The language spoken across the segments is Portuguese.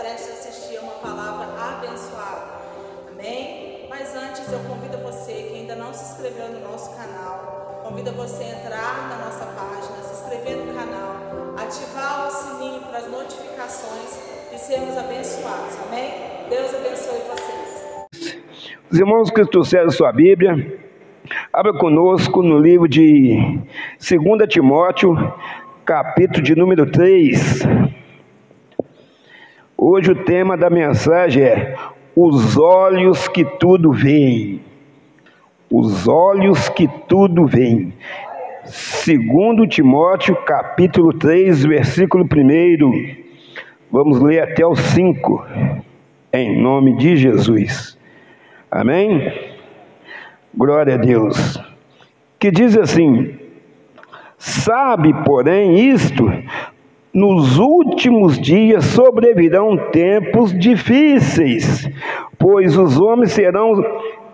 prestes a assistir a uma palavra abençoada. Amém? Mas antes eu convido você que ainda não se inscreveu no nosso canal, convido você a entrar na nossa página, se inscrever no canal, ativar o sininho para as notificações e sermos abençoados. Amém? Deus abençoe vocês. Os irmãos que trouxeram sua Bíblia, abra conosco no livro de 2 Timóteo, capítulo de número 3. Hoje o tema da mensagem é os olhos que tudo veem. Os olhos que tudo veem. 2 Timóteo, capítulo 3, versículo 1. Vamos ler até o 5, em nome de Jesus. Amém? Glória a Deus. Que diz assim: sabe, porém, isto, nos últimos dias sobrevirão tempos difíceis, pois os homens serão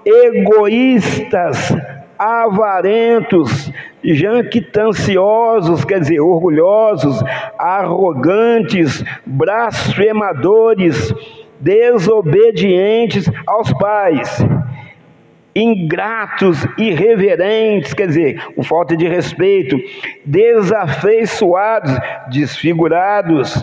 egoístas, avarentos, jactanciosos, quer dizer, orgulhosos, arrogantes, blasfemadores, desobedientes aos pais, ingratos, irreverentes, quer dizer, com falta de respeito, desafeiçoados, desfigurados,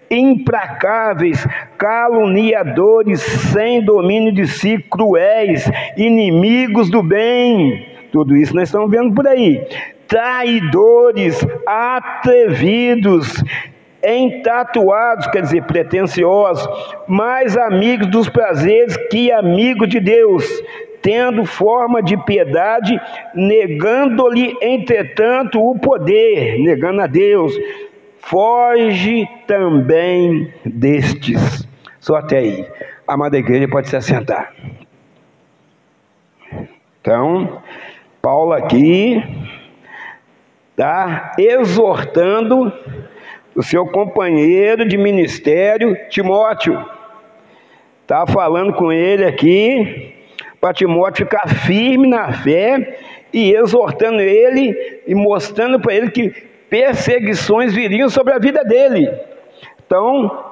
implacáveis, caluniadores, sem domínio de si, cruéis, inimigos do bem. Tudo isso nós estamos vendo por aí. Traidores, atrevidos, entatuados, quer dizer, pretensiosos, mais amigos dos prazeres que amigos de Deus, tendo forma de piedade, negando-lhe, entretanto, o poder, negando a Deus. Foge também destes. Só até aí. A amada igreja pode se assentar. Então, Paulo aqui está exortando o seu companheiro de ministério, Timóteo. Está falando com ele aqui, para Timóteo ficar firme na fé, e exortando ele, e mostrando para ele que perseguições viriam sobre a vida dele. Então,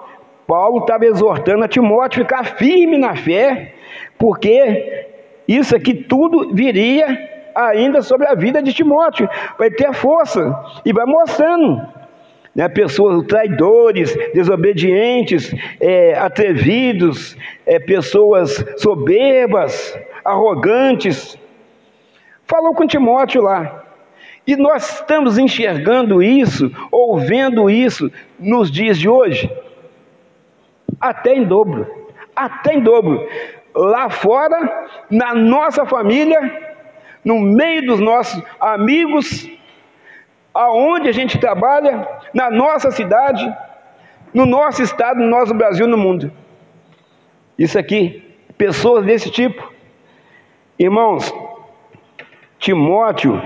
Paulo estava exortando a Timóteo ficar firme na fé, porque isso aqui tudo viria ainda sobre a vida de Timóteo, vai ter força, e vai mostrando, né, pessoas traidores, desobedientes, atrevidos, pessoas soberbas, arrogantes. Falou com Timóteo lá. E nós estamos enxergando isso, ou vendo isso nos dias de hoje, até em dobro. Até em dobro. Lá fora, na nossa família, no meio dos nossos amigos, aonde a gente trabalha, na nossa cidade, no nosso estado, no nosso Brasil, no mundo. Isso aqui, pessoas desse tipo. Irmãos, Timóteo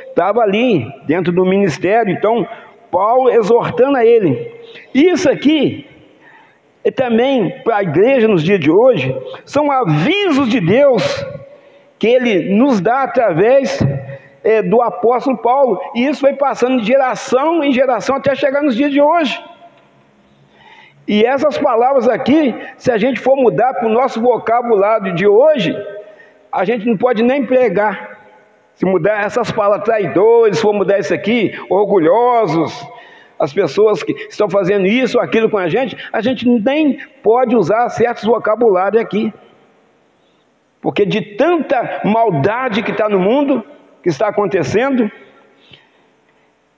estava ali, dentro do ministério, então, Paulo exortando a ele. Isso aqui, e também para a igreja nos dias de hoje, são avisos de Deus, que Ele nos dá através do apóstolo Paulo, e isso vai passando de geração em geração até chegar nos dias de hoje. E essas palavras aqui, se a gente for mudar para o nosso vocabulário de hoje, a gente não pode nem pregar. Se mudar essas palavras, traidores, se for mudar isso aqui, orgulhosos, as pessoas que estão fazendo isso ou aquilo com a gente nem pode usar certos vocabulários aqui, porque de tanta maldade que está no mundo, que está acontecendo.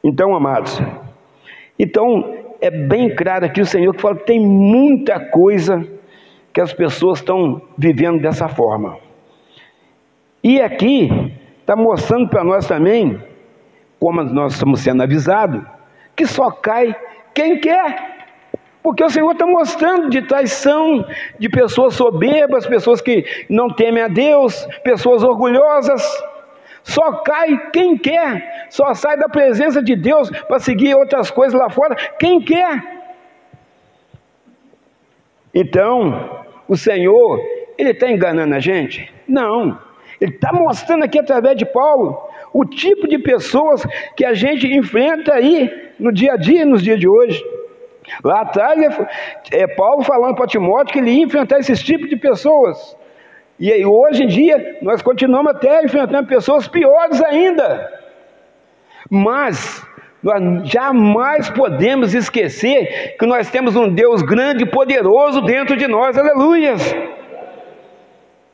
Então, amados, é bem claro aqui o Senhor que fala que tem muita coisa que as pessoas estão vivendo dessa forma. E aqui está mostrando para nós também, como nós estamos sendo avisados, que só cai quem quer. Porque o Senhor está mostrando de traição, de pessoas soberbas, pessoas que não temem a Deus, pessoas orgulhosas. Só cai quem quer, só sai da presença de Deus para seguir outras coisas lá fora, quem quer. Então, o Senhor, Ele está enganando a gente? Não. Ele está mostrando aqui através de Paulo o tipo de pessoas que a gente enfrenta aí no dia a dia, nos dias de hoje. Lá atrás, Paulo falando para Timóteo que ele ia enfrentar esses tipos de pessoas. E aí, hoje em dia, nós continuamos até enfrentando pessoas piores ainda. Mas nós jamais podemos esquecer que nós temos um Deus grande e poderoso dentro de nós, aleluias.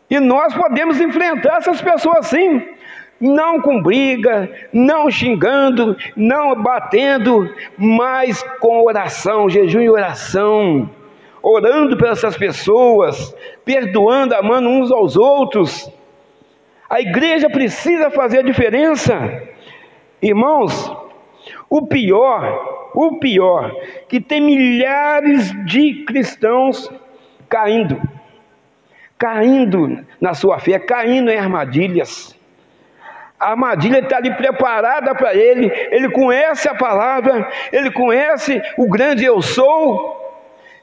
E nós podemos enfrentar essas pessoas sim, não com briga, não xingando, não batendo, mas com oração, jejum e oração, orando por essas pessoas, perdoando, amando uns aos outros. A igreja precisa fazer a diferença. Irmãos, o pior, que tem milhares de cristãos caindo na sua fé, caindo em armadilhas. A armadilha está ali preparada para ele conhece a palavra, ele conhece o grande eu sou,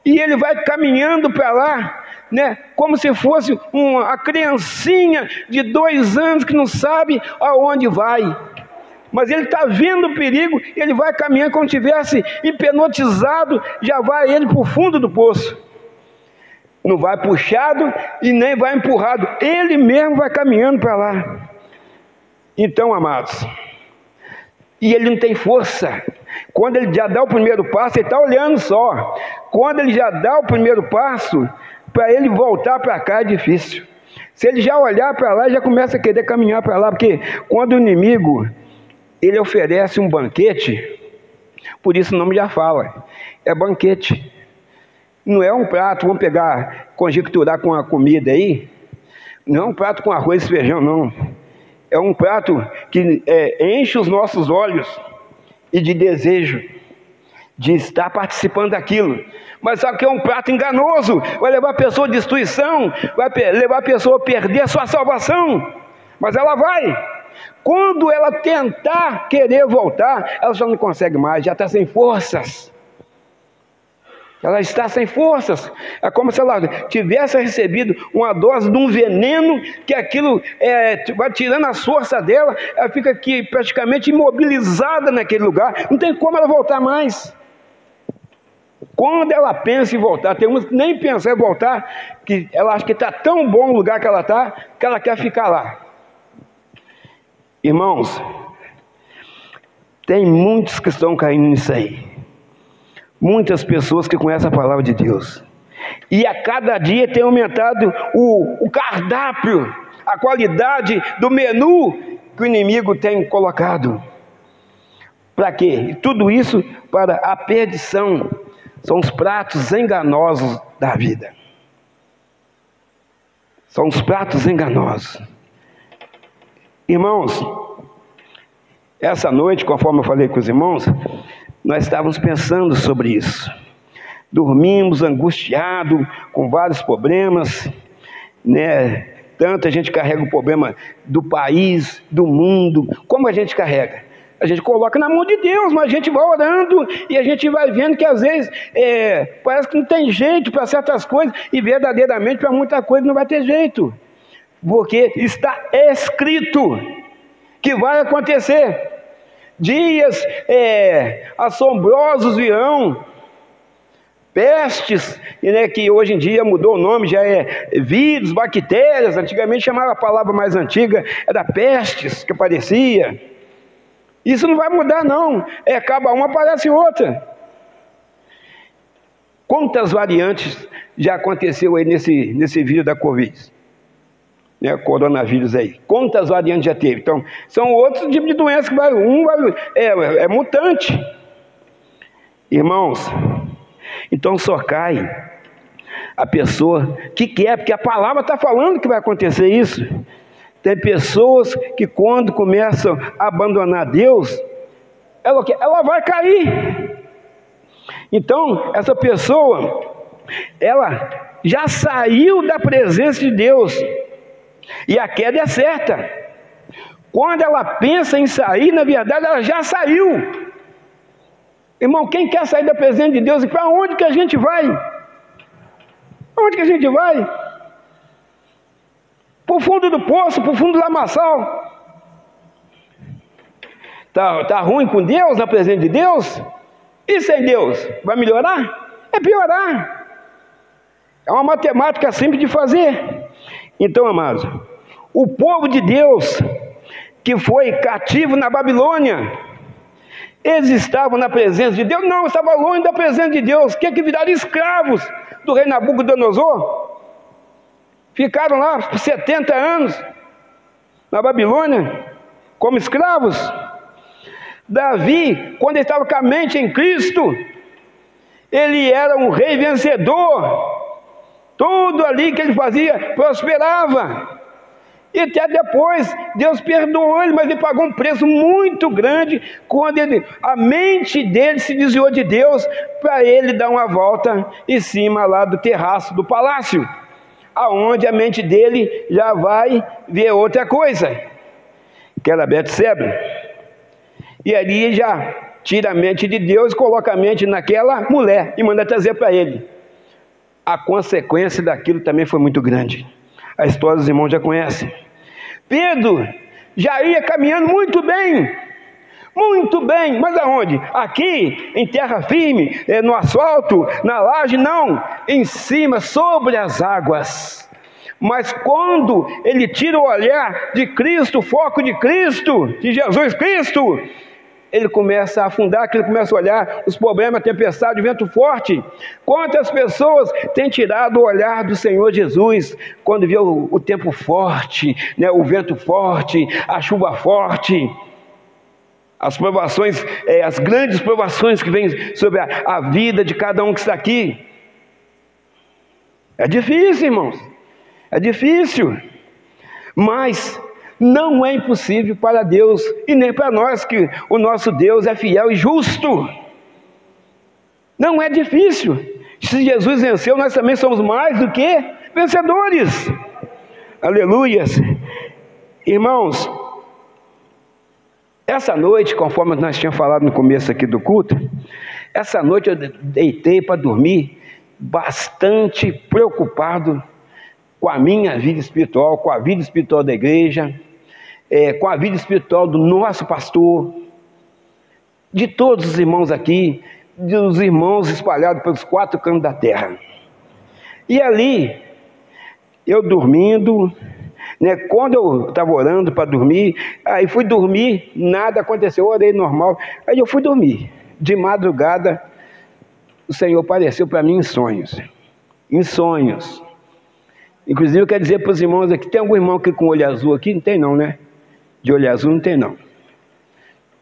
e ele vai caminhando para lá, né, como se fosse uma criancinha de 2 anos que não sabe aonde vai. Mas ele está vendo o perigo, ele vai caminhando como se estivesse hipnotizado, já vai ele para o fundo do poço. Não vai puxado e nem vai empurrado, ele mesmo vai caminhando para lá. Então, amados, e ele não tem força. Quando ele já dá o primeiro passo, ele está olhando só. Quando ele já dá o primeiro passo, para ele voltar para cá é difícil. Se ele já olhar para lá, já começa a querer caminhar para lá, porque quando o inimigo ele oferece um banquete, por isso o nome já fala, é banquete. Não é um prato, vamos conjecturar com a comida aí, não é um prato com arroz e feijão, não. É um prato que enche os nossos olhos e de desejo de estar participando daquilo. Mas só que é um prato enganoso, vai levar a pessoa à destruição, vai levar a pessoa a perder a sua salvação. Mas ela vai. Quando ela tentar querer voltar, ela já não consegue mais, já está sem forças. Ela está sem forças. É como se ela tivesse recebido uma dose de um veneno, que aquilo vai tirando a força dela, ela fica aqui praticamente imobilizada naquele lugar, não tem como ela voltar mais. Quando ela pensa em voltar, tem umas que nem pensam em voltar, que ela acha que está tão bom o lugar que ela está, que ela quer ficar lá. Irmãos, tem muitos que estão caindo nisso aí. Muitas pessoas que conhecem a palavra de Deus. E a cada dia tem aumentado o cardápio, a qualidade do menu que o inimigo tem colocado. Para quê? E tudo isso para a perdição. São os pratos enganosos da vida. São os pratos enganosos. Irmãos, essa noite, conforme eu falei com os irmãos, nós estávamos pensando sobre isso. Dormimos angustiados, com vários problemas, né? Tanto a gente carrega o problema do país, do mundo. Como a gente carrega? A gente coloca na mão de Deus, mas a gente vai orando e a gente vai vendo que às vezes parece que não tem jeito para certas coisas, e verdadeiramente para muita coisa não vai ter jeito. Porque está escrito que vai acontecer. Dias assombrosos virão, pestes, né, que hoje em dia mudou o nome, já é vírus, bactérias. Antigamente chamava a palavra mais antiga, era pestes que aparecia. Isso não vai mudar não, acaba uma, aparece outra. Quantas variantes já aconteceu aí nesse vírus da Covid? Coronavírus aí, quantas variantes já teve? Então, são outros tipos de doenças que é mutante. Irmãos, então só cai a pessoa que quer, porque a palavra está falando que vai acontecer isso. Tem pessoas que quando começam a abandonar Deus, ela vai cair. Então, essa pessoa, ela já saiu da presença de Deus. E a queda é certa. Quando ela pensa em sair, na verdade ela já saiu. Irmão, quem quer sair da presença de Deus, e para onde que a gente vai? Onde que a gente vai? Para o fundo do poço, para o fundo do lamaçal. Tá ruim com Deus, na presença de Deus? E sem Deus, vai melhorar? É piorar. É uma matemática simples de fazer. Então, amados, o povo de Deus, que foi cativo na Babilônia, eles estavam na presença de Deus? Não, estavam longe da presença de Deus. Que viraram escravos do rei Nabucodonosor. Ficaram lá por 70 anos na Babilônia, como escravos. Davi, quando ele estava com a mente em Cristo, ele era um rei vencedor. Tudo ali que ele fazia prosperava. E até depois Deus perdoou ele, mas ele pagou um preço muito grande quando a mente dele se desviou de Deus, para ele dar uma volta em cima lá do terraço do palácio, aonde a mente dele já vai ver outra coisa, que era Betseba. E ali já tira a mente de Deus, coloca a mente naquela mulher e manda trazer para ele. A consequência daquilo também foi muito grande. A história dos irmãos já conhecem. Pedro já ia caminhando muito bem, mas aonde? Aqui, em terra firme, no asfalto, na laje? Não, em cima, sobre as águas. Mas quando ele tira o olhar de Cristo, o foco de Cristo, de Jesus Cristo, ele começa a afundar, que ele começa a olhar os problemas, a tempestade, o vento forte. Quantas pessoas têm tirado o olhar do Senhor Jesus quando vê o tempo forte, né, o vento forte, a chuva forte, as provações, as grandes provações que vêm sobre a vida de cada um que está aqui. É difícil, irmãos, é difícil, mas não é impossível para Deus e nem para nós, que o nosso Deus é fiel e justo. Não é difícil. Se Jesus venceu, nós também somos mais do que vencedores. Aleluias. Irmãos, essa noite, conforme nós tínhamos falado no começo aqui do culto, essa noite eu deitei para dormir bastante preocupado com a minha vida espiritual, com a vida espiritual da igreja, com a vida espiritual do nosso pastor, de todos os irmãos aqui, dos irmãos espalhados pelos 4 cantos da terra. E ali, eu dormindo, né, quando eu estava orando para dormir, aí fui dormir, nada aconteceu, orei normal, aí eu fui dormir. De madrugada, o Senhor apareceu para mim em sonhos. Inclusive eu quero dizer para os irmãos aqui, tem algum irmão aqui com olho azul aqui? Não tem não, né? De olho azul não tem não.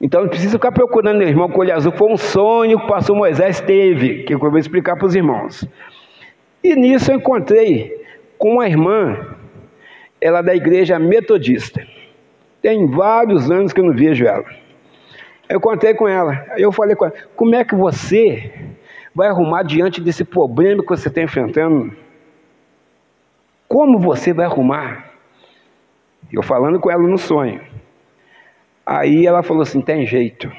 Então não precisa ficar procurando o irmão com olho azul. Foi um sonho que o pastor Moisés teve, que eu vou explicar para os irmãos. E nisso eu encontrei com uma irmã, ela é da igreja metodista. Tem vários anos que eu não vejo ela. Eu encontrei com ela, aí eu falei com ela, como é que você vai arrumar diante desse problema que você está enfrentando? Como você vai arrumar? Eu falando com ela no sonho. Aí ela falou assim, tem jeito.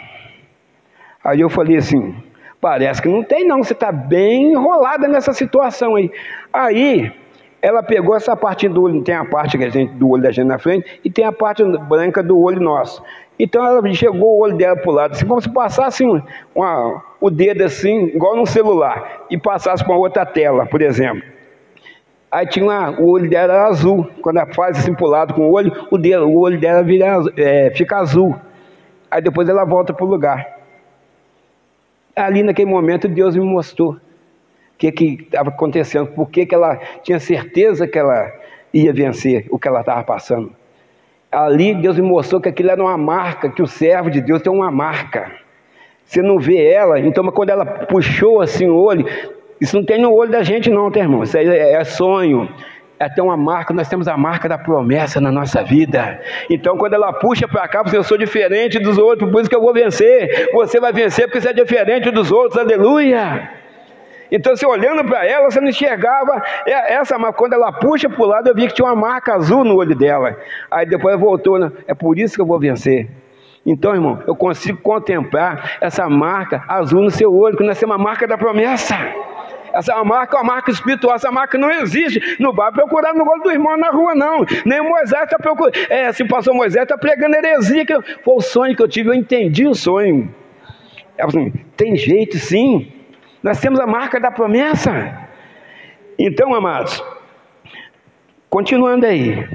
Aí eu falei assim, parece que não tem não, você está bem enrolada nessa situação aí. Aí ela pegou essa parte do olho, tem a parte do olho da gente na frente e tem a parte branca do olho nosso. Então ela chegou o olho dela para o lado, assim, como se passasse o dedo assim, igual num celular, e passasse para outra tela, por exemplo. Aí tinha o olho dela era azul. Quando ela faz assim para o lado com o olho dela fica azul. Aí depois ela volta para o lugar. Ali naquele momento Deus me mostrou o que estava acontecendo, por que ela tinha certeza que ela ia vencer o que ela estava passando. Ali Deus me mostrou que aquilo era uma marca, que o servo de Deus tem uma marca. Você não vê ela, então quando ela puxou assim o olho, isso não tem no olho da gente não, tá, irmão? Isso aí é sonho. É até uma marca, nós temos a marca da promessa na nossa vida. Então quando ela puxa para cá, eu sou diferente dos outros, por isso que eu vou vencer. Você vai vencer porque você é diferente dos outros, aleluia. Então você olhando para ela, você não enxergava essa marca. Quando ela puxa para o lado, eu vi que tinha uma marca azul no olho dela. Aí depois voltou, né? É por isso que eu vou vencer. Então, irmão, eu consigo contemplar essa marca azul no seu olho, que nós temos uma marca da promessa. Essa é uma marca espiritual, essa marca não existe. Não vai procurar no olho do irmão na rua, não. Nem o Moisés está procurando. Se o pastor Moisés está pregando heresia, que foi o sonho que eu tive, eu entendi o sonho. Ela falou assim, tem jeito sim, nós temos a marca da promessa. Então, amados, continuando aí,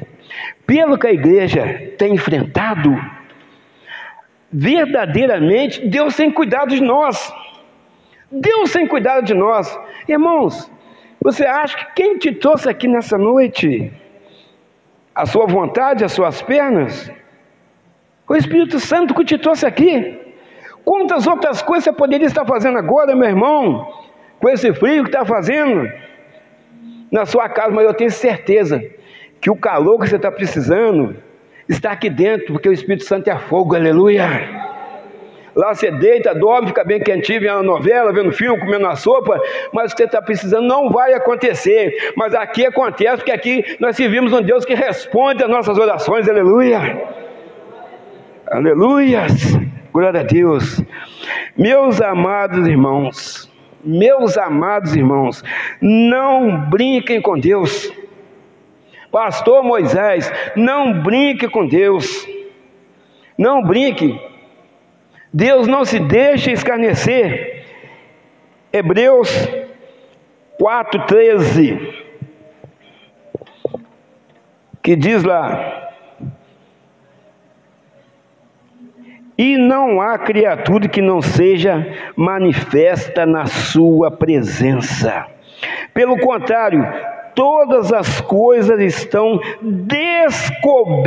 pelo que a igreja tem enfrentado, verdadeiramente Deus tem cuidado de nós. Deus tem cuidado de nós. Irmãos, você acha que quem te trouxe aqui nessa noite, a sua vontade, as suas pernas, o Espírito Santo que te trouxe aqui? Quantas outras coisas você poderia estar fazendo agora, meu irmão, com esse frio que está fazendo na sua casa? Mas eu tenho certeza que o calor que você está precisando está aqui dentro, porque o Espírito Santo é fogo, aleluia. Lá você deita, dorme, fica bem quentinho, vendo a novela, vendo filme, comendo a sopa, mas o que você está precisando não vai acontecer. Mas aqui acontece, porque aqui nós servimos um Deus que responde às nossas orações, aleluia. Aleluias, glória a Deus. Meus amados irmãos, não brinquem com Deus. Pastor Moisés, não brinque com Deus. Não brinque. Deus não se deixa escarnecer. Hebreus 4:13, que diz lá: e não há criatura que não seja manifesta na sua presença. Pelo contrário, todas as coisas estão descobertas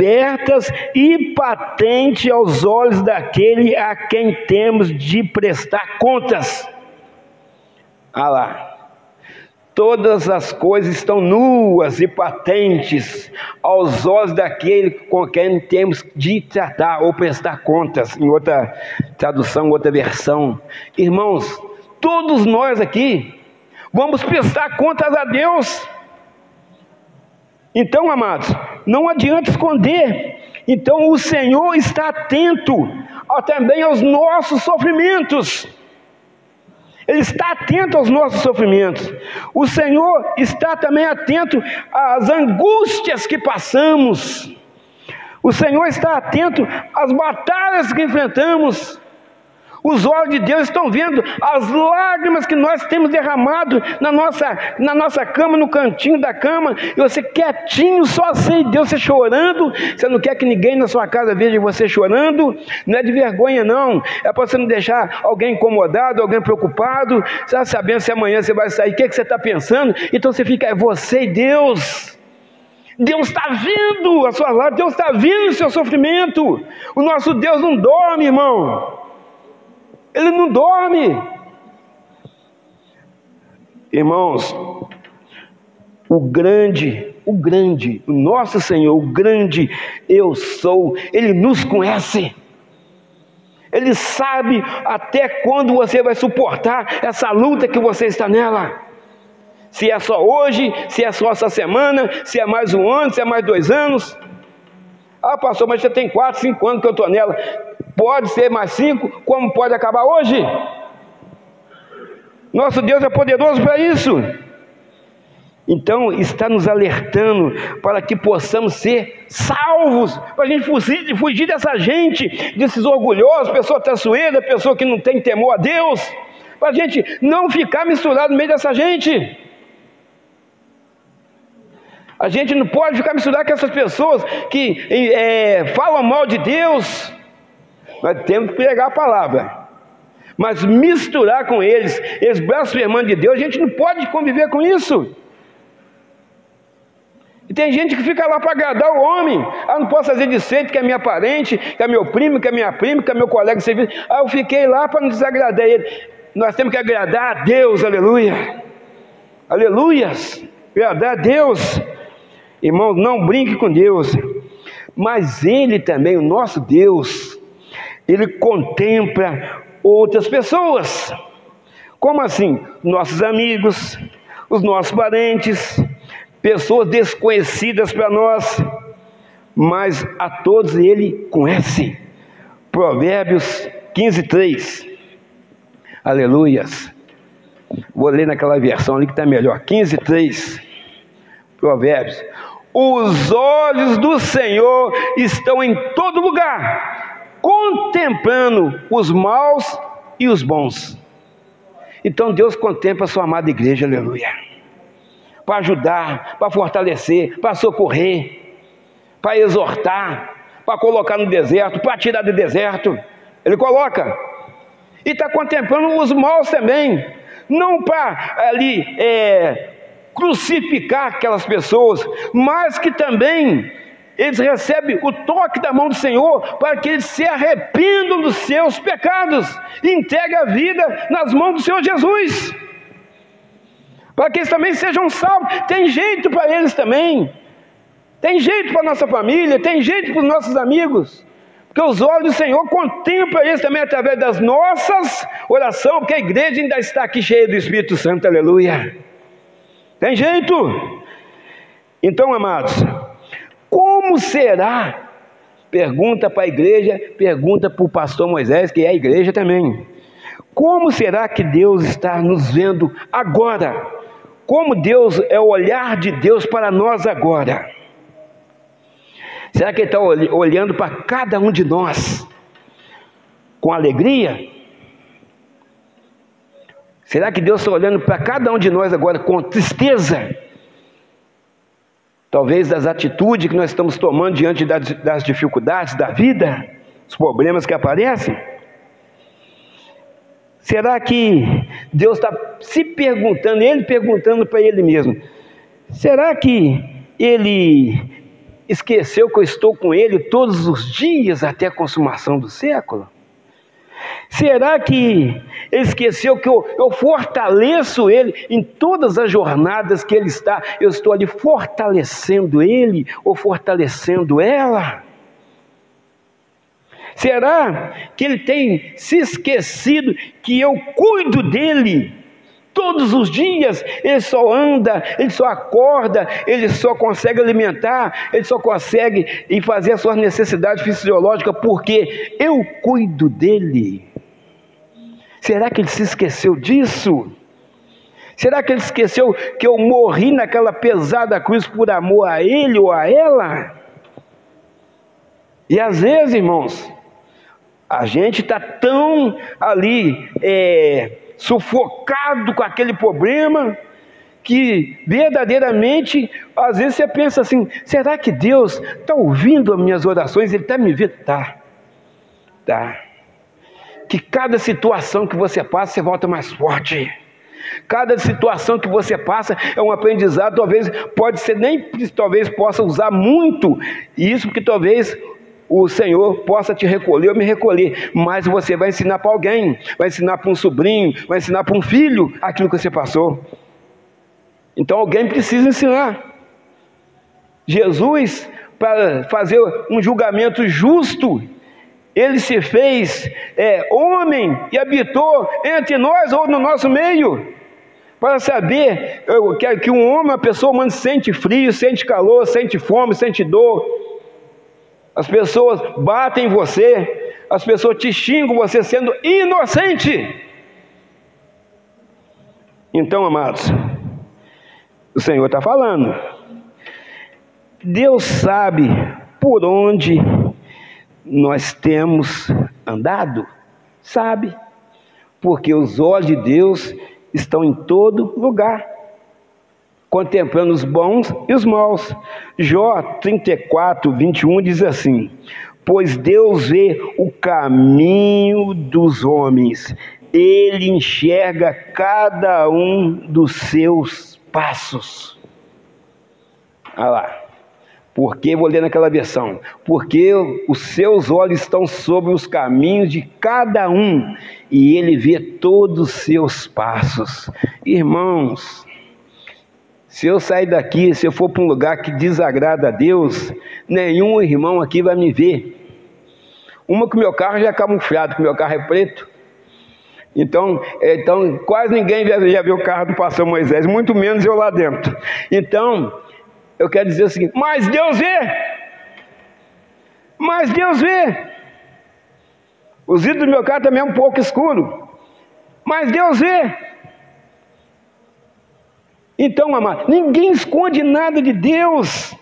e patentes aos olhos daquele a quem temos de prestar contas. Ah lá. Todas as coisas estão nuas e patentes aos olhos daquele com quem temos de tratar ou prestar contas, em outra tradução, outra versão. Irmãos, todos nós aqui vamos prestar contas a Deus. Então, amados, não adianta esconder. Então o Senhor está atento também aos nossos sofrimentos. Ele está atento aos nossos sofrimentos. O Senhor está também atento às angústias que passamos. O Senhor está atento às batalhas que enfrentamos. Os olhos de Deus estão vendo as lágrimas que nós temos derramado na nossa cama, no cantinho da cama, e você quietinho, só você e Deus, você chorando. Você não quer que ninguém na sua casa veja você chorando. Não é de vergonha não, é para você não deixar alguém incomodado, alguém preocupado, você sabendo se amanhã você vai sair, o que você está pensando. Então você fica, é você e Deus. Deus está vendo a sua lágrima, Deus está vendo o seu sofrimento. O nosso Deus não dorme, irmão. Ele não dorme. Irmãos, o nosso Senhor, o grande eu sou, Ele nos conhece. Ele sabe até quando você vai suportar essa luta que você está nela. Se é só hoje, se é só essa semana, se é mais um ano, se é mais 2 anos. Ah, pastor, mas já tem 4, 5 anos que eu estou nela. Pode ser mais 5, como pode acabar hoje? Nosso Deus é poderoso para isso. Então está nos alertando para que possamos ser salvos, para a gente fugir dessa gente, desses orgulhosos, pessoa traiçoeira, pessoa que não tem temor a Deus, para a gente não ficar misturado no meio dessa gente. A gente não pode ficar misturado com essas pessoas que falam mal de Deus. Nós temos que pregar a palavra, mas misturar com eles blasfemando de Deus, a gente não pode conviver com isso. E tem gente que fica lá para agradar o homem. Ah, não posso fazer discernimento que é minha parente, que é meu primo, que é minha prima, que é meu colega de serviço. Ah, eu fiquei lá para não desagradar ele. Nós temos que agradar a Deus, aleluia. Aleluias, agradar a Deus. Irmãos, não brinque com Deus. Mas Ele também, o nosso Deus, Ele contempla outras pessoas. Como assim? Nossos amigos, os nossos parentes, pessoas desconhecidas para nós, mas a todos Ele conhece. Provérbios 15:3. Aleluias. Vou ler naquela versão ali que está melhor. 15:3. Provérbios. Os olhos do Senhor estão em todo lugar, contemplando os maus e os bons. Então Deus contempla a sua amada igreja, aleluia, para ajudar, para fortalecer, para socorrer, para exortar, para colocar no deserto, para tirar do deserto. Ele coloca. E está contemplando os maus também, não para ali crucificar aquelas pessoas, mas que também eles recebem o toque da mão do Senhor para que eles se arrependam dos seus pecados e entreguem a vida nas mãos do Senhor Jesus, para que eles também sejam salvos. Tem jeito para eles também, tem jeito para a nossa família, tem jeito para os nossos amigos, porque os olhos do Senhor contemplam eles também através das nossas orações, porque a igreja ainda está aqui cheia do Espírito Santo, aleluia. Tem jeito. Então, amados, como será? Pergunta para a igreja, pergunta para o pastor Moisés, que é a igreja também. Como será que Deus está nos vendo agora? Como Deus é o olhar de Deus para nós agora? Será que Ele está olhando para cada um de nós com alegria? Será que Deus está olhando para cada um de nós agora com tristeza? Talvez das atitudes que nós estamos tomando diante das dificuldades da vida, os problemas que aparecem. Será que Deus está se perguntando, Ele perguntando para Ele mesmo, será que Ele esqueceu que eu estou com Ele todos os dias até a consumação do século? Será que Ele esqueceu que eu fortaleço Ele em todas as jornadas que Ele está? Eu estou ali fortalecendo Ele ou fortalecendo ela? Será que Ele tem se esquecido que eu cuido dele todos os dias? Ele só anda, ele só acorda, ele só consegue alimentar, ele só consegue ir fazer as suas necessidades fisiológicas porque eu cuido dele. Será que ele se esqueceu disso? Será que ele esqueceu que eu morri naquela pesada cruz por amor a ele ou a ela? E às vezes, irmãos, a gente está tão ali sufocado com aquele problema, que verdadeiramente, às vezes você pensa assim, será que Deus está ouvindo as minhas orações? Ele está me vendo? Tá. Que cada situação que você passa, você volta mais forte. Cada situação que você passa é um aprendizado, talvez talvez possa usar muito isso, porque talvez o Senhor possa te recolher ou me recolher, mas você vai ensinar para alguém, vai ensinar para um sobrinho, vai ensinar para um filho aquilo que você passou. Então alguém precisa ensinar. Jesus, para fazer um julgamento justo, Ele se fez homem e habitou entre nós ou no nosso meio, para saber que um homem, uma pessoa humana, sente frio, sente calor, sente fome, sente dor. As pessoas batem em você, as pessoas te xingam você sendo inocente. Então, amados, o Senhor está falando. Deus sabe por onde nós temos andado, sabe, porque os olhos de Deus estão em todo lugar, contemplando os bons e os maus. Jó 34, 21 diz assim: pois Deus vê o caminho dos homens, Ele enxerga cada um dos seus passos. Olha lá. Porque, vou ler naquela versão, porque os seus olhos estão sobre os caminhos de cada um, e Ele vê todos os seus passos. Irmãos, se eu sair daqui, se eu for para um lugar que desagrada a Deus, nenhum irmão aqui vai me ver. Uma que o meu carro já é camuflado, que o meu carro é preto. Então quase ninguém já viu o carro do pastor Moisés, muito menos eu lá dentro. Então, eu quero dizer o seguinte: mas Deus vê. Mas Deus vê. O vidro do meu carro também é um pouco escuro, mas Deus vê. Então, amado, ninguém esconde nada de Deus.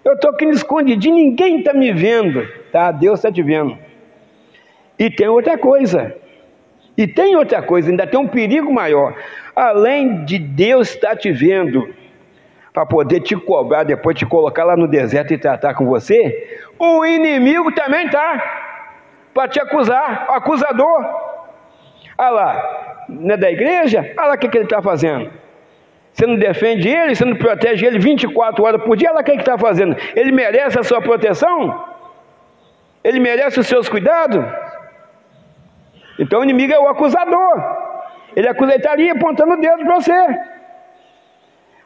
Eu estou aqui escondidinho, ninguém está me vendo, tá? Deus está te vendo. E tem outra coisa, E tem outra coisa, ainda tem um perigo maior. Além de Deus estar te vendo, para poder te cobrar, depois te colocar lá no deserto e tratar com você, o inimigo também está, para te acusar, o acusador. Olha lá, não é da igreja? Olha lá o que ele está fazendo. Você não defende ele, você não protege ele 24 horas por dia, olha lá o que ele está fazendo. Ele merece a sua proteção? Ele merece os seus cuidados? Então o inimigo é o acusador. Ele acusa, ele está ali apontando o dedo para você.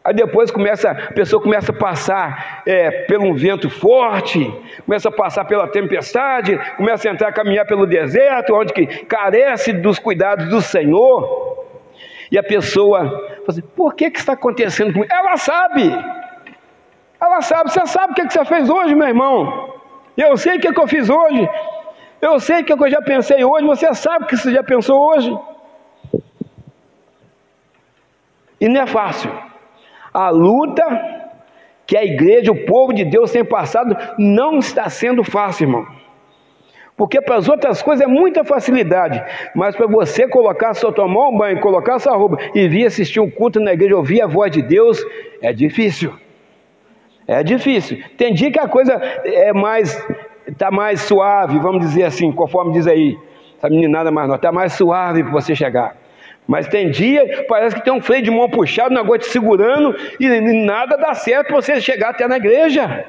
Aí depois a pessoa começa a passar por um vento forte, começa a passar pela tempestade, começa a entrar, caminhar pelo deserto, onde que carece dos cuidados do Senhor. E a pessoa fala assim, por que está acontecendo comigo? Ela sabe, você sabe o que você fez hoje, meu irmão. Eu sei o que eu fiz hoje, eu sei o que eu já pensei hoje, você sabe o que você já pensou hoje. E não é fácil. A luta que a igreja, o povo de Deus tem passado, não está sendo fácil, irmão. Porque para as outras coisas é muita facilidade, mas para você tomar um banho, colocar sua roupa e vir assistir um culto na igreja, ouvir a voz de Deus, é difícil. É difícil. Tem dia que a coisa está mais suave, vamos dizer assim, conforme diz aí, essa meninada mais nova, está mais suave para você chegar. Mas tem dia, parece que tem um freio de mão puxado, um negócio te segurando, e nada dá certo para você chegar até na igreja.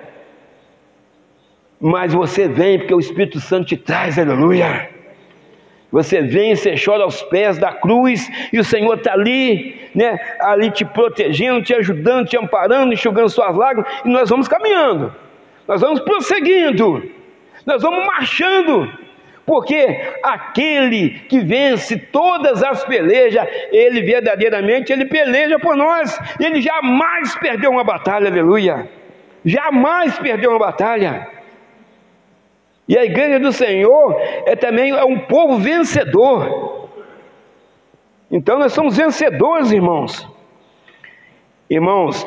Mas você vem, porque o Espírito Santo te traz, aleluia. Você vem, você chora aos pés da cruz, e o Senhor está ali, né, ali te protegendo, te ajudando, te amparando, enxugando suas lágrimas, e nós vamos caminhando, nós vamos prosseguindo, nós vamos marchando, porque aquele que vence todas as pelejas, ele verdadeiramente, ele peleja por nós, ele jamais perdeu uma batalha, aleluia, jamais perdeu uma batalha. E a igreja do Senhor também é um povo vencedor. Então nós somos vencedores, irmãos. Irmãos,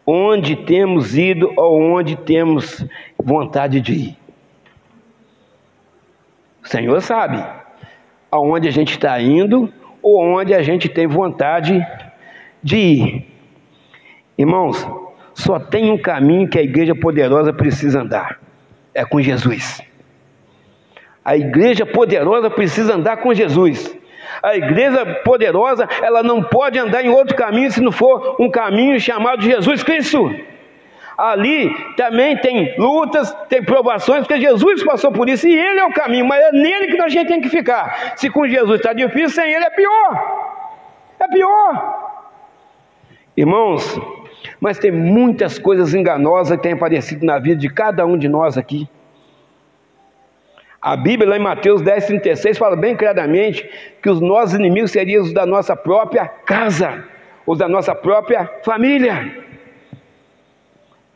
onde temos ido ou onde temos vontade de ir? O Senhor sabe aonde a gente está indo ou onde a gente tem vontade de ir. Irmãos, só tem um caminho que a igreja poderosa precisa andar. É com Jesus. A igreja poderosa precisa andar com Jesus. A igreja poderosa, ela não pode andar em outro caminho se não for um caminho chamado Jesus Cristo. Ali também tem lutas, tem provações, porque Jesus passou por isso e Ele é o caminho, mas é nele que a gente tem que ficar. Se com Jesus está difícil, sem Ele é pior. É pior. Irmãos, mas tem muitas coisas enganosas que têm aparecido na vida de cada um de nós aqui. A Bíblia, lá em Mateus 10:36, fala bem claramente que os nossos inimigos seriam os da nossa própria casa, os da nossa própria família.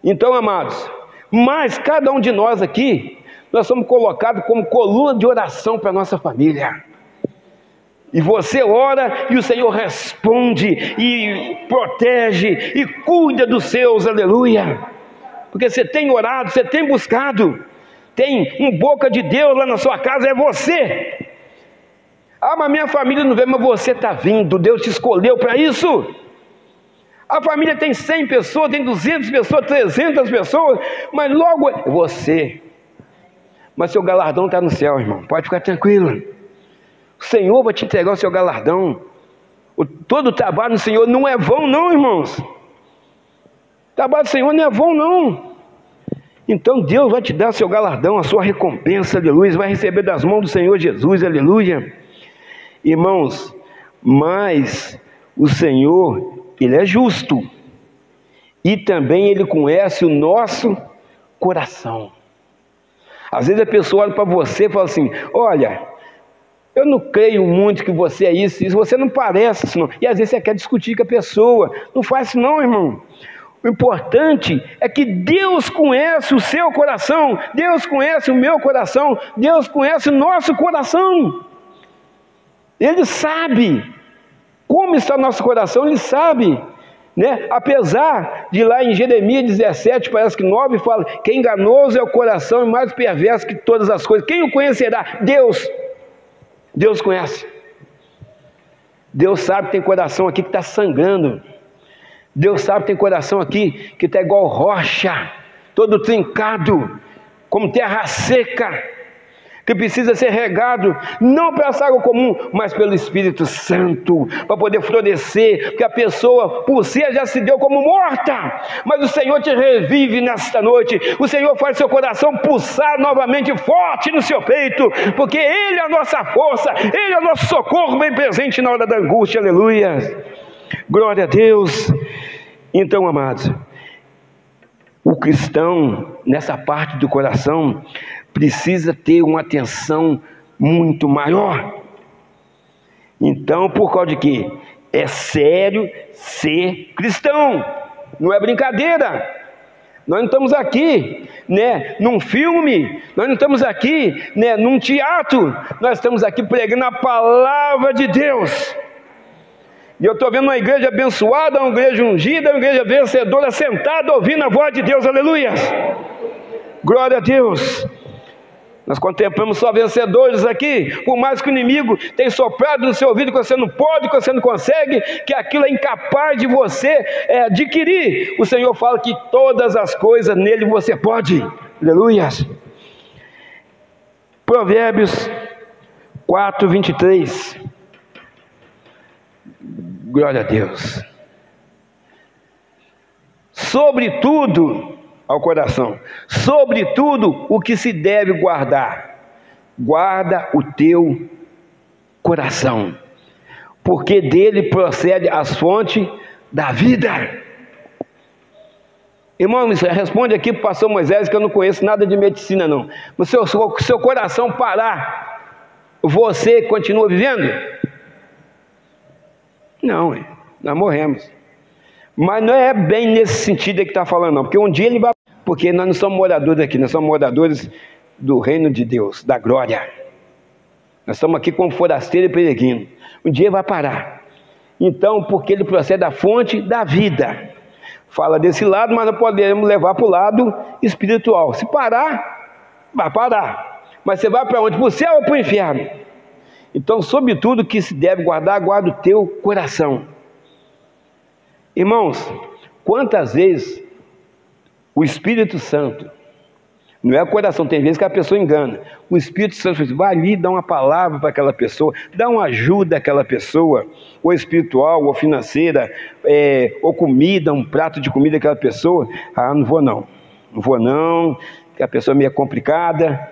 Então, amados, mas cada um de nós aqui, nós somos colocados como coluna de oração para a nossa família. E você ora e o Senhor responde e protege e cuida dos seus, aleluia. Porque você tem orado, você tem buscado, tem um boca de Deus lá na sua casa, é você. Ah, mas minha família não vê, mas você está vindo, Deus te escolheu para isso. A família tem 100 pessoas, tem 200 pessoas, 300 pessoas, mas logo é você. Mas seu galardão está no céu, irmão, pode ficar tranquilo. O Senhor vai te entregar o seu galardão. Todo o trabalho do Senhor não é vão não, irmãos. O trabalho do Senhor não é vão não. Então Deus vai te dar o seu galardão, a sua recompensa, aleluia. Vai receber das mãos do Senhor Jesus, aleluia. Irmãos, mas o Senhor, Ele é justo. E também Ele conhece o nosso coração. Às vezes a pessoa olha para você e fala assim, olha, eu não creio muito que você é isso, você não parece isso não. E às vezes você quer discutir com a pessoa, não faz isso não, irmão. O importante é que Deus conhece o seu coração, Deus conhece o meu coração, Deus conhece o nosso coração. Ele sabe como está o nosso coração, Ele sabe, né? Apesar de lá em Jeremias 17, parece que 9, fala que enganoso é o coração e mais perverso que todas as coisas. Quem o conhecerá? Deus. Deus conhece. Deus sabe que tem coração aqui que está sangrando. Deus sabe que tem coração aqui que está igual rocha, todo trincado, como terra seca, que precisa ser regado, não pela água comum, mas pelo Espírito Santo, para poder florescer, porque a pessoa por si já se deu como morta, mas o Senhor te revive nesta noite, o Senhor faz seu coração pulsar novamente forte no seu peito, porque Ele é a nossa força, Ele é o nosso socorro bem presente na hora da angústia, aleluia, glória a Deus. Então, amados, o cristão, nessa parte do coração, precisa ter uma atenção muito maior. Então, por causa de quê? É sério ser cristão, não é brincadeira. Nós não estamos aqui, num filme, nós não estamos aqui, num teatro, nós estamos aqui pregando a palavra de Deus. E eu estou vendo uma igreja abençoada, uma igreja ungida, uma igreja vencedora, sentada ouvindo a voz de Deus, aleluia. Glória a Deus. Nós contemplamos só vencedores aqui, por mais que o inimigo tenha soprado no seu ouvido que você não pode, que você não consegue, que aquilo é incapaz de você adquirir. O Senhor fala que todas as coisas nele você pode, aleluia. Provérbios 4:23. Glória a Deus. Sobretudo ao coração, sobretudo o que se deve guardar, guarda o teu coração, porque dele procede as fontes da vida. Irmão, responde aqui para o pastor Moisés, que eu não conheço nada de medicina não, mas se o seu coração parar, você continua vivendo? Não, nós morremos. Mas não é bem nesse sentido que está falando não, porque um dia ele vai, porque nós não somos moradores aqui, nós somos moradores do reino de Deus, da glória. Nós estamos aqui como forasteiro e peregrino. Um dia vai parar. Então, porque ele procede da fonte da vida. Fala desse lado, mas nós podemos levar para o lado espiritual. Se parar, vai parar. Mas você vai para onde? Para o céu ou para o inferno? Então, sobretudo que se deve guardar, guarda o teu coração. Irmãos, quantas vezes o Espírito Santo, não é o coração, tem vezes que a pessoa engana, o Espírito Santo vai ali dar uma palavra para aquela pessoa, dá uma ajuda àquela pessoa, ou espiritual, ou financeira, ou comida, um prato de comida àquela pessoa, não vou não, que a pessoa é meio complicada.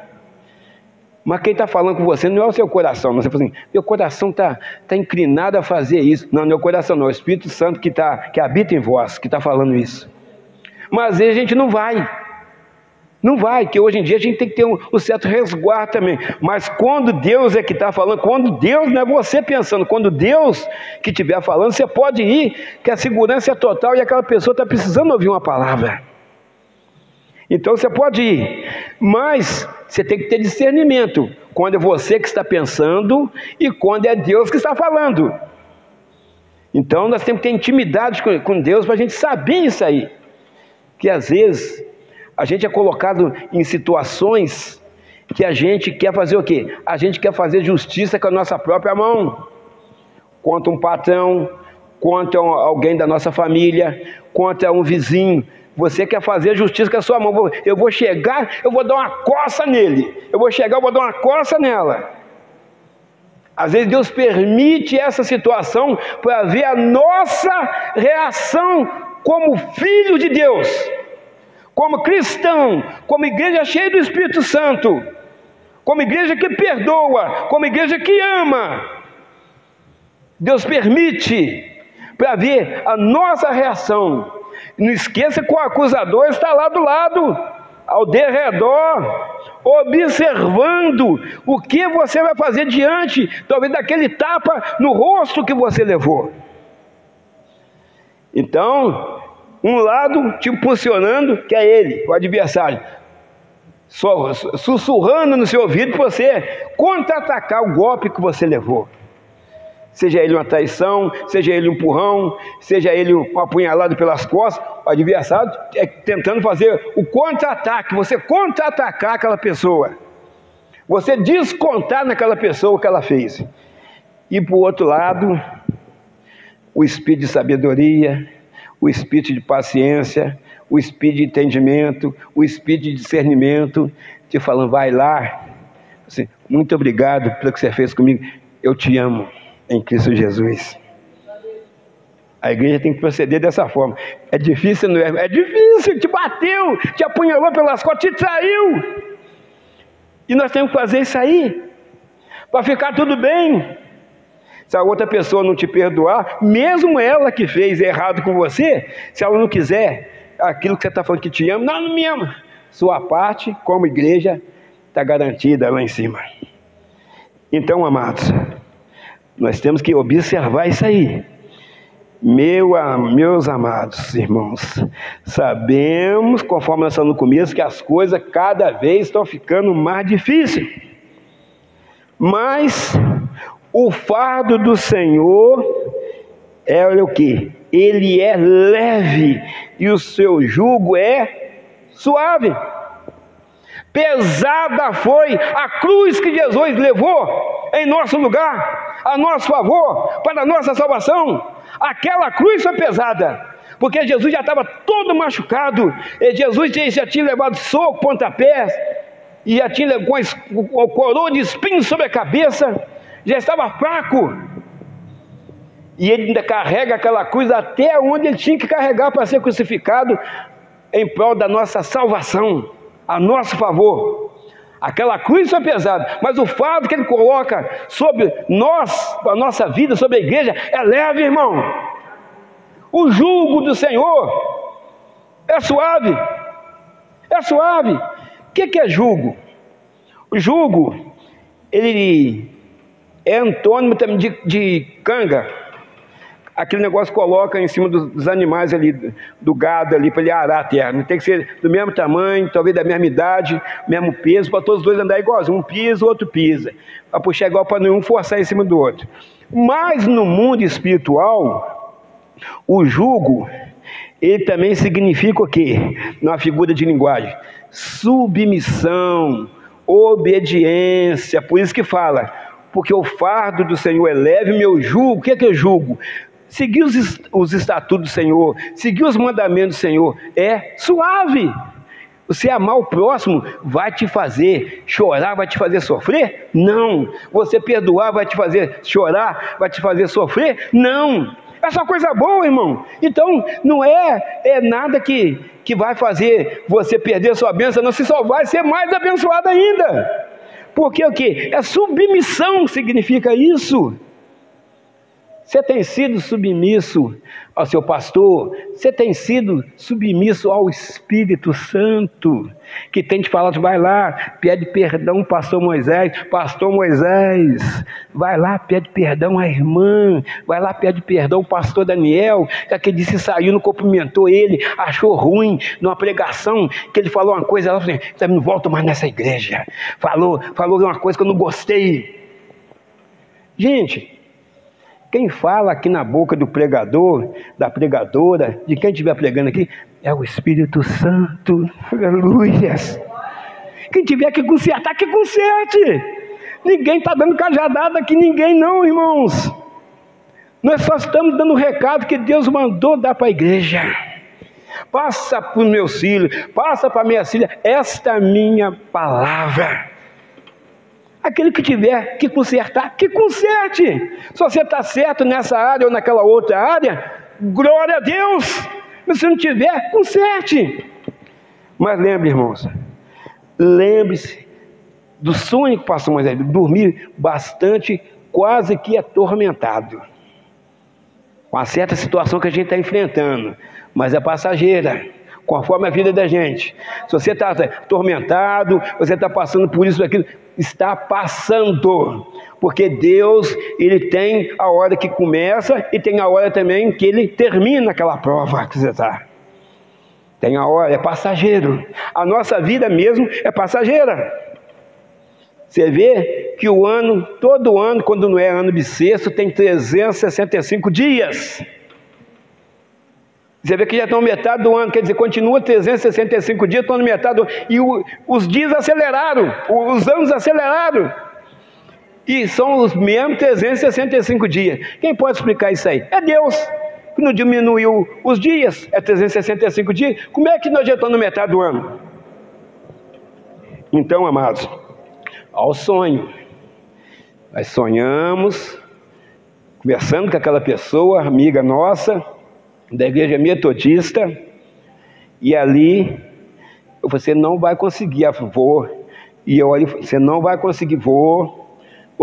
Mas quem está falando com você não é o seu coração, não. Você fala assim, meu coração está inclinado a fazer isso. Não, não é o coração não, é o Espírito Santo que habita em vós, que está falando isso. Mas às vezes a gente não vai, porque hoje em dia a gente tem que ter um certo resguardo também. Mas quando Deus é que está falando, quando Deus, não é você pensando, quando Deus que estiver falando, você pode ir, que a segurança é total e aquela pessoa está precisando ouvir uma palavra. Então você pode ir, mas você tem que ter discernimento, quando é você que está pensando e quando é Deus que está falando. Então nós temos que ter intimidade com Deus para a gente saber isso aí, que às vezes a gente é colocado em situações que a gente quer fazer o quê? A gente quer fazer justiça com a nossa própria mão, contra um patrão, contra alguém da nossa família, contra um vizinho. Você quer fazer justiça com a sua mão. Eu vou chegar, eu vou dar uma coça nele. Eu vou chegar, eu vou dar uma coça nela. Às vezes Deus permite essa situação para ver a nossa reação como filho de Deus, como cristão, como igreja cheia do Espírito Santo, como igreja que perdoa, como igreja que ama. Deus permite para ver a nossa reação. Não esqueça que o acusador está lá do lado, ao derredor, observando o que você vai fazer diante, talvez daquele tapa no rosto que você levou. Então, um lado te impulsionando, que é ele, o adversário, só sussurrando no seu ouvido para você contra-atacar o golpe que você levou. Seja ele uma traição, seja ele um empurrão, seja ele um apunhalado pelas costas, o adversário tentando fazer o contra-ataque, você contra-atacar aquela pessoa. Você descontar naquela pessoa o que ela fez. E por outro lado, o espírito de sabedoria, o espírito de paciência, o espírito de entendimento, o espírito de discernimento, te falando, vai lá, assim, muito obrigado pelo que você fez comigo, eu te amo em Cristo Jesus. A igreja tem que proceder dessa forma. É difícil, não é? É difícil, te bateu, te apunhalou pelas costas, te traiu. E nós temos que fazer isso aí, para ficar tudo bem. Se a outra pessoa não te perdoar, mesmo ela que fez errado com você, se ela não quiser aquilo que você está falando que te ama, não me ama. Sua parte, como igreja, está garantida lá em cima. Então, amados, nós temos que observar isso aí. Meus amados irmãos, sabemos, conforme nós estamos no começo, que as coisas cada vez estão ficando mais difíceis. Mas o fardo do Senhor é o quê? Ele é leve e o seu jugo é suave. Pesada foi a cruz que Jesus levou em nosso lugar, a nosso favor, para a nossa salvação. Aquela cruz foi pesada, porque Jesus já estava todo machucado, e Jesus já tinha levado soco, pontapés, e já tinha com coroa de espinhos sobre a cabeça, já estava fraco, e ele ainda carrega aquela cruz até onde ele tinha que carregar para ser crucificado, em prol da nossa salvação, a nosso favor. Aquela cruz foi pesada, mas o fardo que ele coloca sobre nós, a nossa vida, sobre a igreja, é leve, irmão. O jugo do Senhor é suave. É suave. O que é jugo? O jugo, ele é antônimo também de canga. Aquele negócio que coloca em cima dos animais ali, do gado ali, para ele arar a terra. Não tem que ser do mesmo tamanho, talvez da mesma idade, mesmo peso, para todos os dois andar igualzinho. Um pisa, o outro pisa. Para puxar igual, para nenhum forçar em cima do outro. Mas no mundo espiritual, o jugo, ele também significa o quê? Na figura de linguagem, submissão, obediência. Por isso que fala, porque o fardo do Senhor é leve, meu jugo. O que é jugo? Seguir os estatutos do Senhor, seguir os mandamentos do Senhor, é suave. Você amar o próximo vai te fazer chorar, vai te fazer sofrer? Não. Você perdoar vai te fazer chorar, vai te fazer sofrer? Não. É só coisa boa, irmão. Então, não é nada que vai fazer você perder sua bênção, não, você só vai ser mais abençoado ainda. Porque o quê? É submissão, significa isso. Você tem sido submisso ao seu pastor? Você tem sido submisso ao Espírito Santo, que tem te falado, vai lá, pede perdão, pastor Moisés, vai lá, pede perdão à irmã, vai lá, pede perdão ao pastor Daniel, que aquele disse saiu, não cumprimentou ele, achou ruim, numa pregação, que ele falou uma coisa, ela falou assim, não volto mais nessa igreja, falou uma coisa que eu não gostei. Gente, quem fala aqui na boca do pregador, da pregadora, de quem estiver pregando aqui, é o Espírito Santo. Aleluia. Quem tiver que consertar, que conserte. Ninguém está dando cajadada aqui, ninguém não, irmãos. Nós só estamos dando o recado que Deus mandou dar para a igreja. Passa para os meus filhos, passa para a minha filha, esta minha palavra. Aquele que tiver que consertar, que conserte. Se você está certo nessa área ou naquela outra área, glória a Deus. Mas se não tiver, conserte. Mas lembre, irmãos, lembre-se do sonho que passou Moisés, dormir bastante, quase que atormentado, com uma certa situação que a gente está enfrentando, mas é passageira, conforme a vida da gente. Se você está atormentado, você está passando por isso, aquilo, está passando, porque Deus, Ele tem a hora que começa e tem a hora também que Ele termina aquela prova que você está. Tem a hora, é passageiro. A nossa vida mesmo é passageira. Você vê que o ano, todo ano, quando não é ano bissexto, tem 365 dias. Você vê que já estão metade do ano, quer dizer, continua 365 dias, estão na metade do ano. E os dias aceleraram, os anos aceleraram. E são os mesmos 365 dias. Quem pode explicar isso aí? É Deus, que não diminuiu os dias, é 365 dias. Como é que nós já estamos na metade do ano? Então, amados, ao sonho, nós sonhamos, conversando com aquela pessoa, amiga nossa, da igreja metodista, e ali, você não vai conseguir, vou. E eu olho, você não vai conseguir, vou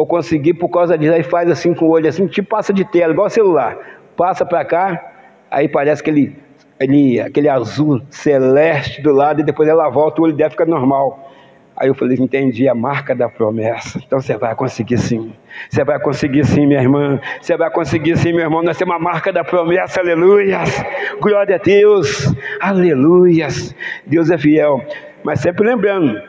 conseguir por causa disso. Aí faz assim com o olho, assim, tipo passa de tela, igual celular, passa para cá, aí parece aquele azul celeste do lado, e depois ela volta, o olho dela fica normal. Aí eu falei, entendi, a marca da promessa. Então você vai conseguir sim. Você vai conseguir sim, minha irmã. Você vai conseguir sim, meu irmão. Nós temos uma marca da promessa, aleluias. Glória a Deus, aleluias. Deus é fiel. Mas sempre lembrando,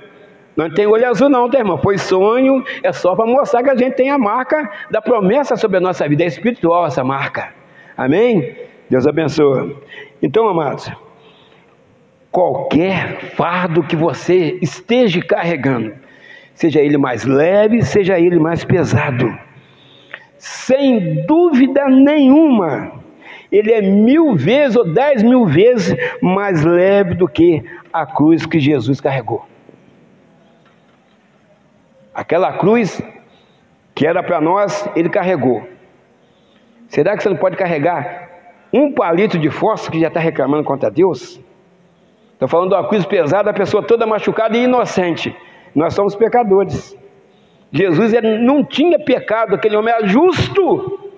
não tem olho azul não, tá, irmão? Pois sonho é só para mostrar que a gente tem a marca da promessa sobre a nossa vida. É espiritual essa marca. Amém? Deus abençoe. Então, amados, qualquer fardo que você esteja carregando, seja ele mais leve, seja ele mais pesado, sem dúvida nenhuma, ele é 1000 vezes ou 10.000 vezes mais leve do que a cruz que Jesus carregou. Aquela cruz que era para nós, ele carregou. Será que você não pode carregar um palito de fósforo que já está reclamando contra Deus? Estou falando de uma cruz pesada, a pessoa toda machucada e inocente. Nós somos pecadores. Jesus não tinha pecado, aquele homem era justo.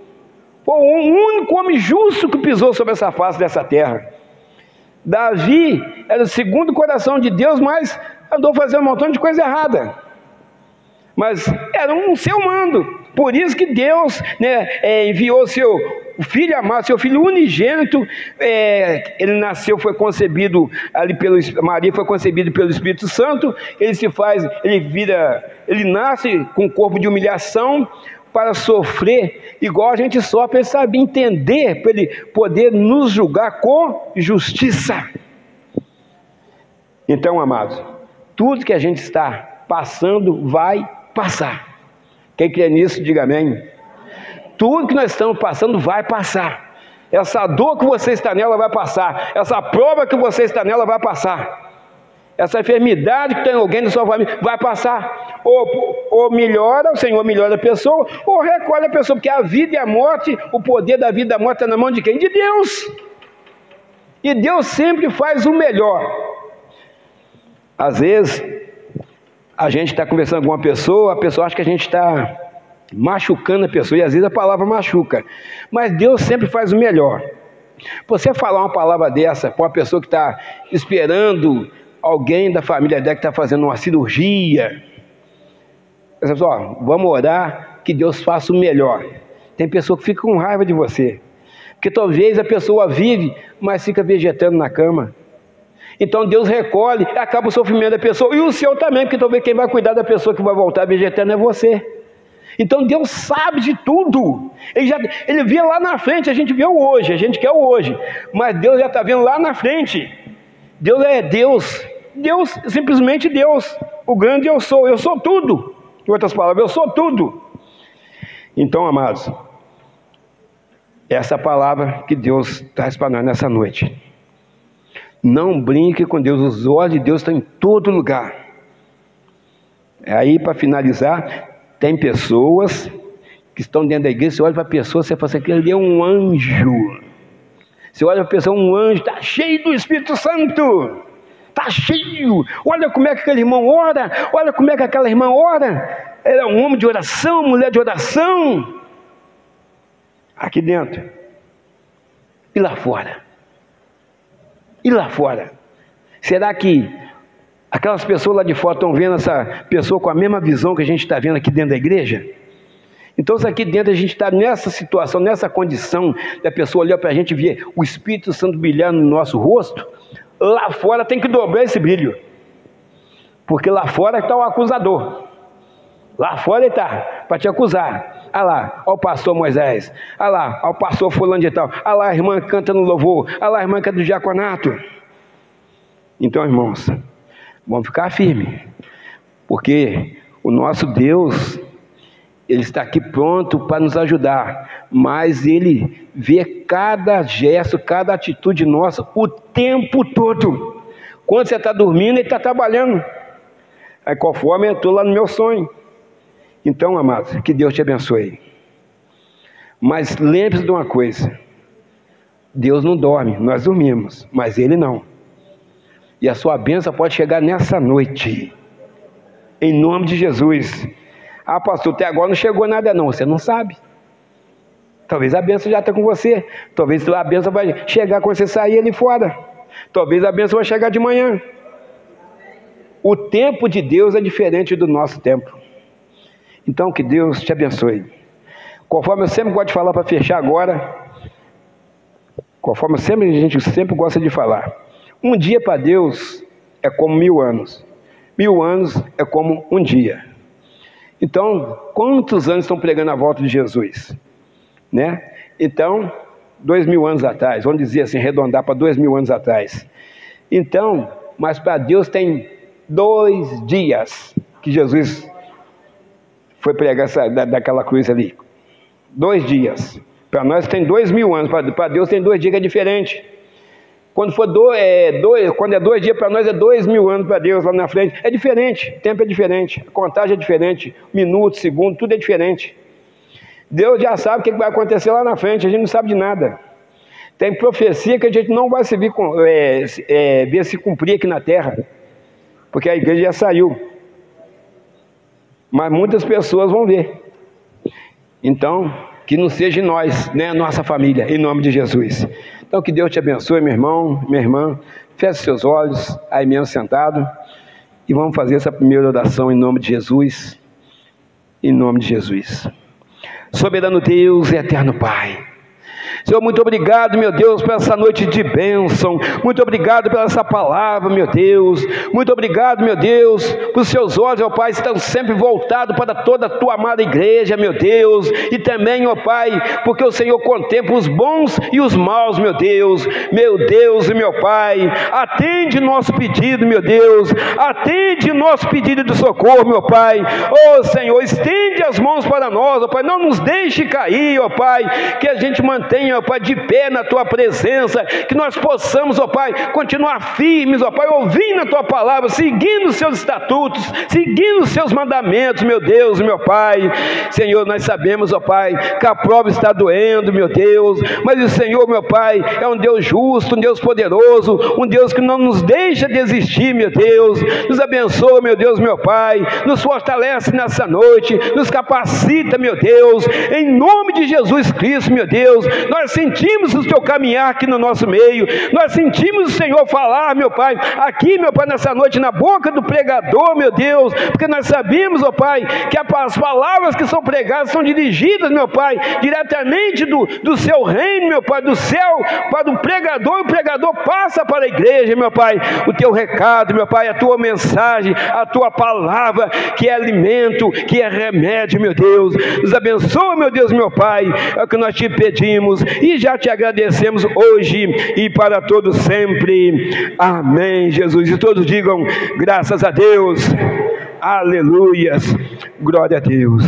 Foi o único homem justo que pisou sobre essa face dessa terra. Davi era o segundo coração de Deus, mas andou fazendo um montão de coisa errada. Mas era um ser humano. Por isso que Deus, enviou seu filho amado, seu filho unigênito. Ele nasceu, foi concebido ali Maria foi concebida pelo Espírito Santo. Ele nasce com um corpo de humilhação para sofrer igual a gente sofre. Ele sabe entender, para ele poder nos julgar com justiça. Então, amados, tudo que a gente está passando vai passar. Quem crê nisso, diga amém. Tudo que nós estamos passando vai passar. Essa dor que você está nela vai passar. Essa prova que você está nela vai passar. Essa enfermidade que tem alguém da sua família vai passar. Ou melhora, o Senhor melhora a pessoa, ou recolhe a pessoa, porque a vida e a morte, o poder da vida e da morte está na mão de quem? De Deus. E Deus sempre faz o melhor. Às vezes a gente está conversando com uma pessoa, a pessoa acha que a gente está machucando a pessoa, e às vezes a palavra machuca, mas Deus sempre faz o melhor. Você falar uma palavra dessa para uma pessoa que está esperando alguém da família dela que está fazendo uma cirurgia, você fala, vamos orar que Deus faça o melhor. Tem pessoa que fica com raiva de você, porque talvez a pessoa vive, mas fica vegetando na cama. Então Deus recolhe, acaba o sofrimento da pessoa, e o seu também, porque talvez quem vai cuidar da pessoa que vai voltar vegetando é você. Então Deus sabe de tudo. Ele vê lá na frente, a gente vê o hoje, a gente quer o hoje, mas Deus já está vendo lá na frente. Deus é Deus, Deus, simplesmente Deus, o grande eu sou tudo. Em outras palavras, eu sou tudo. Então, amados, essa palavra que Deus traz para nós nessa noite. Não brinque com Deus, os olhos de Deus estão em todo lugar. Aí, para finalizar, tem pessoas que estão dentro da igreja, você olha para a pessoa, você fala assim, aquele ali é um anjo. Você olha para a pessoa, um anjo, está cheio do Espírito Santo, está cheio. Olha como é que aquele irmão ora, olha como é que aquela irmã ora. Ela é um homem de oração, mulher de oração. Aqui dentro. E lá fora? E lá fora? Será que aquelas pessoas lá de fora estão vendo essa pessoa com a mesma visão que a gente está vendo aqui dentro da igreja? Então, se aqui dentro a gente está nessa situação, nessa condição, da pessoa olhar para a gente e ver o Espírito Santo brilhar no nosso rosto, lá fora tem que dobrar esse brilho. Porque lá fora está o acusador. Lá fora ele está para te acusar. olha lá, olha o pastor Moisés, olha lá, olha o pastor fulano de tal, olha lá a irmã canta no louvor, olha lá a irmã canta do diaconato. Então, irmãos, vamos ficar firmes, porque o nosso Deus, Ele está aqui pronto para nos ajudar, mas Ele vê cada gesto, cada atitude nossa o tempo todo. Quando você está dormindo, Ele está trabalhando. Aí conforme eu estou lá no meu sonho. Então, amados, que Deus te abençoe. Mas lembre-se de uma coisa: Deus não dorme, nós dormimos, mas Ele não. E a sua bênção pode chegar nessa noite, em nome de Jesus. Ah, pastor, até agora não chegou nada não, você não sabe. Talvez a bênção já está com você, talvez a bênção vai chegar quando você sair ali fora, talvez a bênção vai chegar de manhã. O tempo de Deus é diferente do nosso tempo. Então que Deus te abençoe. Conforme eu sempre gosto de falar para fechar agora, conforme a gente sempre gosta de falar, um dia para Deus é como 1000 anos. 1000 anos é como um dia. Então, quantos anos estão pregando a volta de Jesus? Né? Então, 2000 anos atrás, vamos dizer assim, arredondar para 2000 anos atrás. Então, mas para Deus tem 2 dias que Jesus foi pregar daquela cruz ali. 2 dias. Para nós tem 2000 anos, para Deus tem 2 dias que é diferente. Quando é 2 dias para nós é 2000 anos para Deus lá na frente. É diferente, o tempo é diferente, a contagem é diferente, minuto, segundo, tudo é diferente. Deus já sabe o que vai acontecer lá na frente, a gente não sabe de nada. Tem profecia que a gente não vai ver se cumprir aqui na terra, porque a igreja já saiu. Mas muitas pessoas vão ver. Então, que não seja nós, né, nossa família, em nome de Jesus. Então, que Deus te abençoe, meu irmão, minha irmã. Feche seus olhos, aí mesmo sentado, e vamos fazer essa primeira oração em nome de Jesus. Em nome de Jesus. Soberano Deus e eterno Pai, Senhor, muito obrigado, meu Deus, por essa noite de bênção. Muito obrigado pela essa palavra, meu Deus. Muito obrigado, meu Deus, por seus olhos, ó Pai, estão sempre voltados para toda a tua amada igreja, meu Deus. E também, ó Pai, porque o Senhor contempla os bons e os maus, meu Deus. Meu Deus e meu Pai, atende nosso pedido, meu Deus. Atende nosso pedido de socorro, meu Pai. Ó Senhor, estende as mãos para nós, ó Pai. Não nos deixe cair, ó Pai. Que a gente mantenha, ó Pai, de pé na Tua presença, que nós possamos, ó Pai, continuar firmes, ó Pai, ouvindo a Tua palavra, seguindo os Seus estatutos, seguindo os Seus mandamentos, meu Deus, meu Pai. Senhor, nós sabemos, ó Pai, que a prova está doendo, meu Deus, mas o Senhor, meu Pai, é um Deus justo, um Deus poderoso, um Deus que não nos deixa desistir, meu Deus. Nos abençoa, meu Deus, meu Pai, nos fortalece nessa noite, nos capacita, meu Deus, em nome de Jesus Cristo, meu Deus. Nós sentimos o Teu caminhar aqui no nosso meio, nós sentimos o Senhor falar, meu Pai, aqui, meu Pai, nessa noite, na boca do pregador, meu Deus, porque nós sabemos, ó Pai, que as palavras que são pregadas são dirigidas, meu Pai, diretamente do Seu reino, meu Pai, do céu, para o pregador, e o pregador passa para a igreja, meu Pai, o Teu recado, meu Pai, a Tua mensagem, a Tua palavra, que é alimento, que é remédio, meu Deus. Nos abençoa, meu Deus, meu Pai, é o que nós Te pedimos e já Te agradecemos hoje e para todos sempre. Amém, Jesus. E todos digam graças a Deus. Aleluias. Glória a Deus.